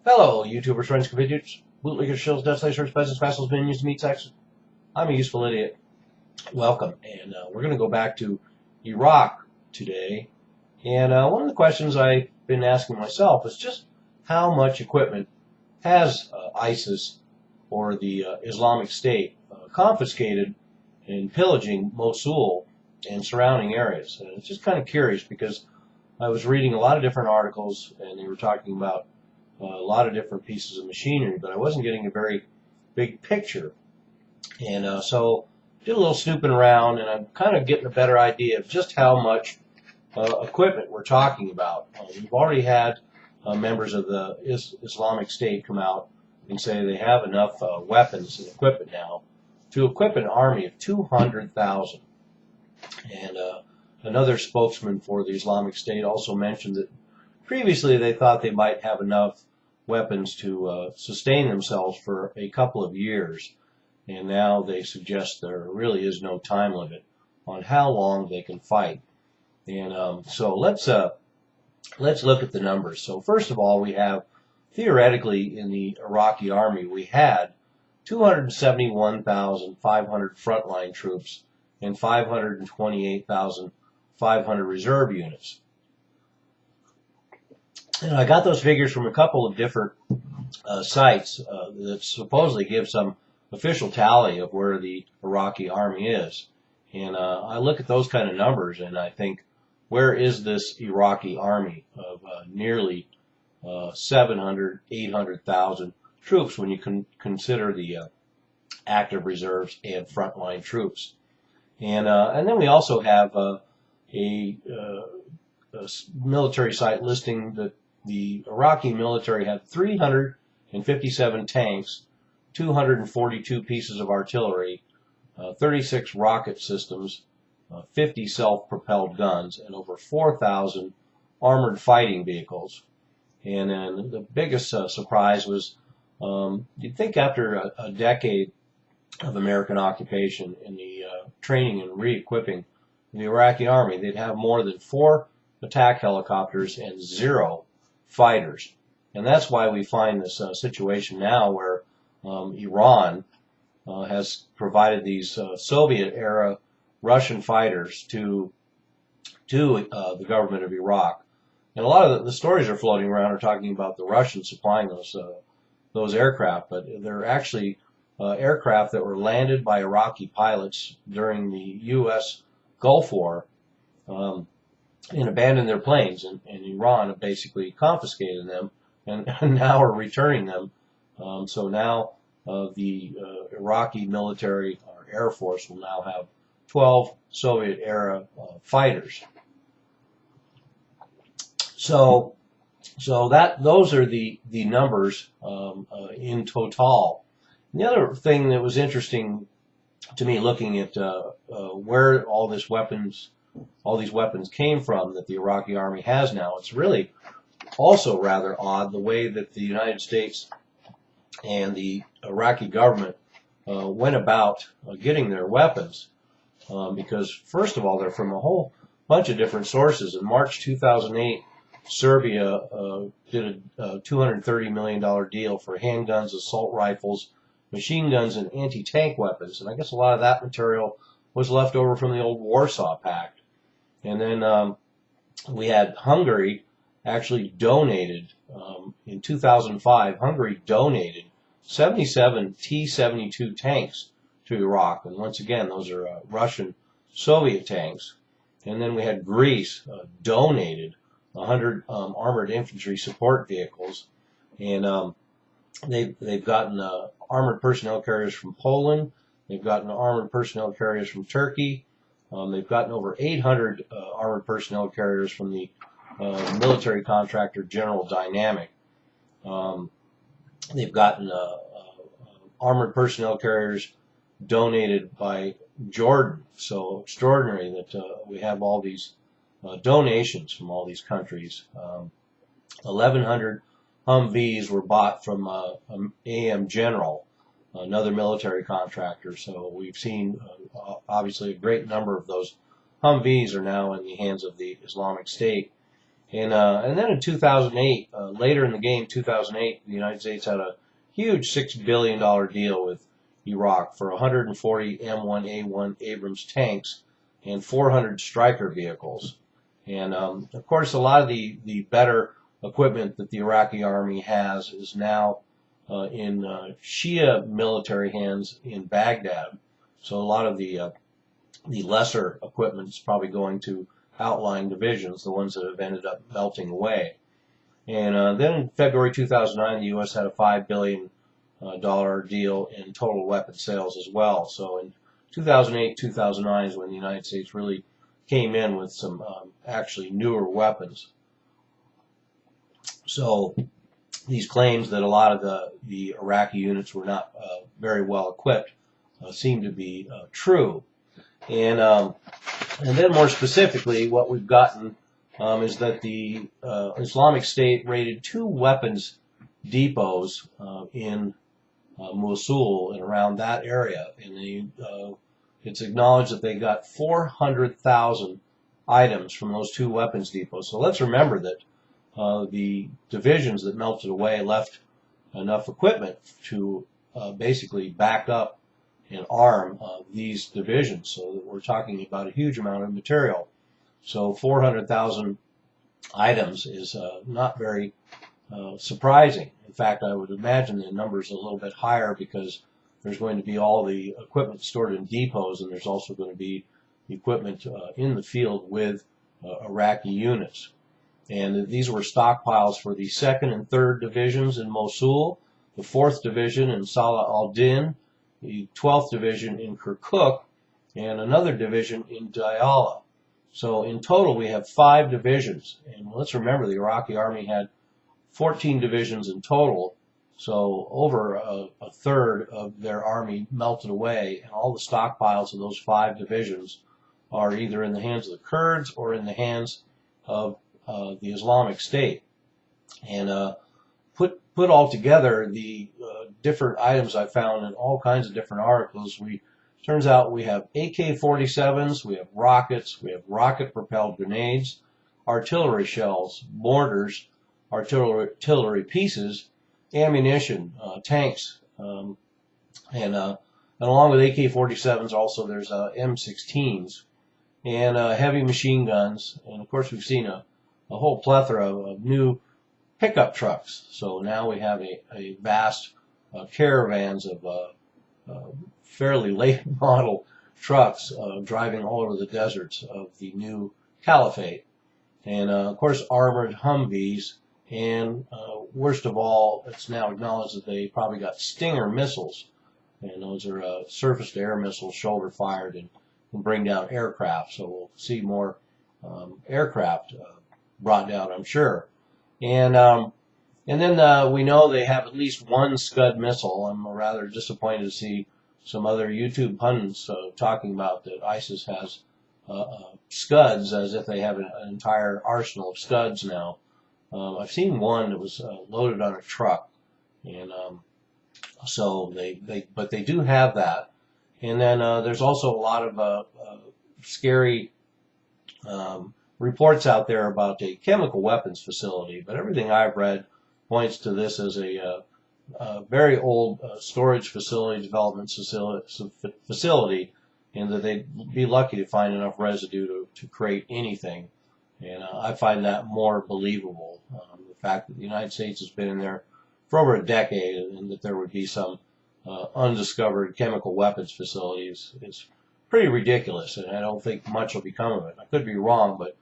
Hello, YouTubers, friends, compatriots, bootleggers, shills, death slicers, peasants, vassals, minions, meat sacks. I'm a useful idiot. Welcome, and we're going to go back to Iraq today. And one of the questions I've been asking myself is just how much equipment has ISIS or the Islamic State confiscated in pillaging Mosul and surrounding areas. And it's just kind of curious because I was reading a lot of different articles, and they were talking about a lot of different pieces of machinery, but I wasn't getting a very big picture. And so did a little snooping around, and I'm kind of getting a better idea of just how much equipment we're talking about. We've already had members of the Islamic State come out and say they have enough weapons and equipment now to equip an army of 200,000. And another spokesman for the Islamic State also mentioned that previously they thought they might have enough weapons to sustain themselves for a couple of years, and now they suggest there really is no time limit on how long they can fight. And so let's look at the numbers. So first of all, we have theoretically in the Iraqi army we had 271,500 frontline troops and 528,500 reserve units. And I got those figures from a couple of different sites that supposedly give some official tally of where the Iraqi army is. And I look at those kind of numbers and I think, where is this Iraqi army of nearly 700, 800,000 troops when you can consider the active reserves and frontline troops? And then we also have a military site listing that the Iraqi military had 357 tanks, 242 pieces of artillery, 36 rocket systems, 50 self-propelled guns, and over 4,000 armored fighting vehicles. And then the biggest surprise was, you'd think after a decade of American occupation in the training and re-equipping the Iraqi army, they'd have more than 4 attack helicopters and 0 fighters. And that's why we find this situation now where Iran has provided these Soviet-era Russian fighters to the government of Iraq. And a lot of the stories are floating around are talking about the Russians supplying those aircraft, but they're actually aircraft that were landed by Iraqi pilots during the U.S. Gulf War and abandoned their planes, and Iran have basically confiscated them and now are returning them. So now the Iraqi military or Air Force will now have 12 Soviet-era fighters. So those are the numbers in total. And the other thing that was interesting to me, looking at where all these weapons came from that the Iraqi army has now, it's really also rather odd the way that the United States and the Iraqi government went about getting their weapons, because first of all, they're from a whole bunch of different sources. In March 2008, Serbia did a $230 million deal for handguns, assault rifles, machine guns, and anti-tank weapons. And I guess a lot of that material was left over from the old Warsaw Pact. And then we had Hungary actually donated, in 2005, Hungary donated 77 T-72 tanks to Iraq. And once again, those are Russian Soviet tanks. And then we had Greece donated 100 armored infantry support vehicles. And they've gotten armored personnel carriers from Poland. They've gotten armored personnel carriers from Turkey. They've gotten over 800 armored personnel carriers from the military contractor General Dynamic. They've gotten armored personnel carriers donated by Jordan. So extraordinary that we have all these donations from all these countries. 1,100 Humvees were bought from AM General, another military contractor. So we've seen obviously a great number of those Humvees are now in the hands of the Islamic State. And then in 2008, later in the game, 2008, the United States had a huge $6 billion deal with Iraq for 140 M1A1 Abrams tanks and 400 Stryker vehicles. And of course, a lot of the better equipment that the Iraqi army has is now in Shia military hands in Baghdad. So a lot of the lesser equipment is probably going to outlying divisions, the ones that have ended up melting away. And then in February 2009, the U.S. had a $5 billion deal in total weapon sales as well. So in 2008, 2009 is when the United States really came in with some actually newer weapons. So these claims that a lot of the Iraqi units were not very well equipped seem to be true. And then more specifically, what we've gotten is that the Islamic State raided 2 weapons depots in Mosul and around that area. And it's acknowledged that they got 400,000 items from those 2 weapons depots. So let's remember that the divisions that melted away left enough equipment to basically back up and arm these divisions. So that we're talking about a huge amount of material. So 400,000 items is not very surprising. In fact, I would imagine the number is a little bit higher because there's going to be all the equipment stored in depots, and there's also going to be equipment in the field with Iraqi units. And these were stockpiles for the 2nd and 3rd divisions in Mosul, the 4th division in Salah al-Din, the 12th division in Kirkuk, and another division in Diyala. So in total, we have 5 divisions. And let's remember, the Iraqi army had 14 divisions in total. So over a third of their army melted away, and all the stockpiles of those 5 divisions are either in the hands of the Kurds or in the hands of the Islamic State. And put all together, the different items I found in all kinds of different articles, turns out we have AK-47s, we have rockets, we have rocket-propelled grenades, artillery shells, mortars, artillery pieces, ammunition, tanks, and along with AK-47s also there's M16s and heavy machine guns, and of course we've seen a whole plethora of new pickup trucks. So now we have a vast caravans of fairly late model trucks driving all over the deserts of the new caliphate. And of course armored Humvees, and worst of all, it's now acknowledged that they probably got Stinger missiles, and those are surface-to-air missiles, shoulder-fired, and can bring down aircraft. So we'll see more aircraft brought down, I'm sure. And then we know they have at least 1 Scud missile. I'm rather disappointed to see some other YouTube pundits talking about that ISIS has Scuds as if they have an entire arsenal of Scuds now. I've seen one that was loaded on a truck, and so but they do have that. And then there's also a lot of scary reports out there about a chemical weapons facility, but everything I've read points to this as a very old storage facility, development facility, and that they'd be lucky to find enough residue to create anything. And I find that more believable. The fact that the United States has been in there for over a decade, and that there would be some undiscovered chemical weapons facilities is pretty ridiculous, and I don't think much will become of it. I could be wrong, but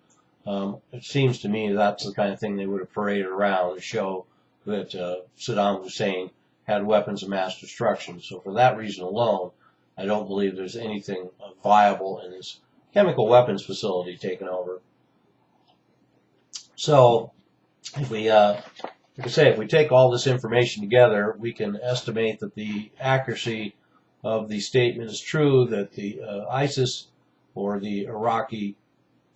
it seems to me that's the kind of thing they would have paraded around to show that Saddam Hussein had weapons of mass destruction. So for that reason alone, I don't believe there's anything viable in this chemical weapons facility taken over. So if we, like I say, if we take all this information together, we can estimate that the accuracy of the statement is true, that the ISIS or the Iraqi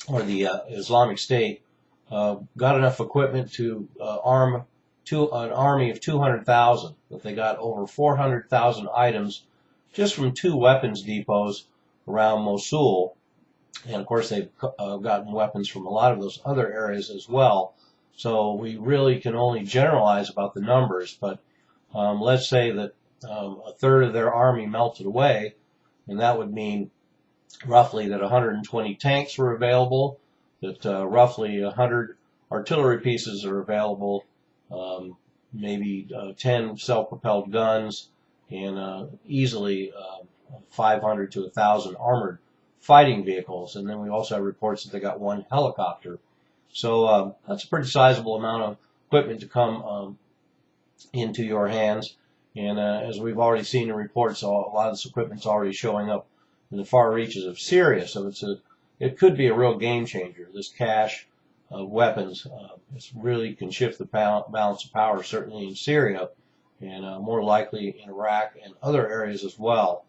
or the Islamic State got enough equipment to arm an army of 200,000, that they got over 400,000 items just from 2 weapons depots around Mosul, And of course, they've gotten weapons from a lot of those other areas as well. So we really can only generalize about the numbers, but let's say that a third of their army melted away, and that would mean roughly that 120 tanks were available, that roughly 100 artillery pieces are available, maybe 10 self-propelled guns, and easily 500 to 1,000 armored fighting vehicles. And then we also have reports that they got one helicopter. So that's a pretty sizable amount of equipment to come into your hands. And as we've already seen in reports, a lot of this equipment's already showing up in the far reaches of Syria. So it could be a real game changer. This cache of weapons really can shift the balance of power, certainly in Syria, and more likely in Iraq and other areas as well.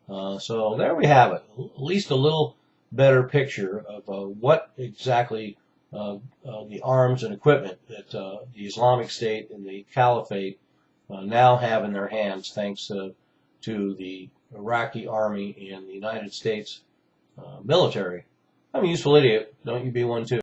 So there we have it, at least a little better picture of what exactly the arms and equipment that the Islamic State and the Caliphate now have in their hands, thanks to the Iraqi army and the United States military. I'm a useful idiot. Don't you be one too.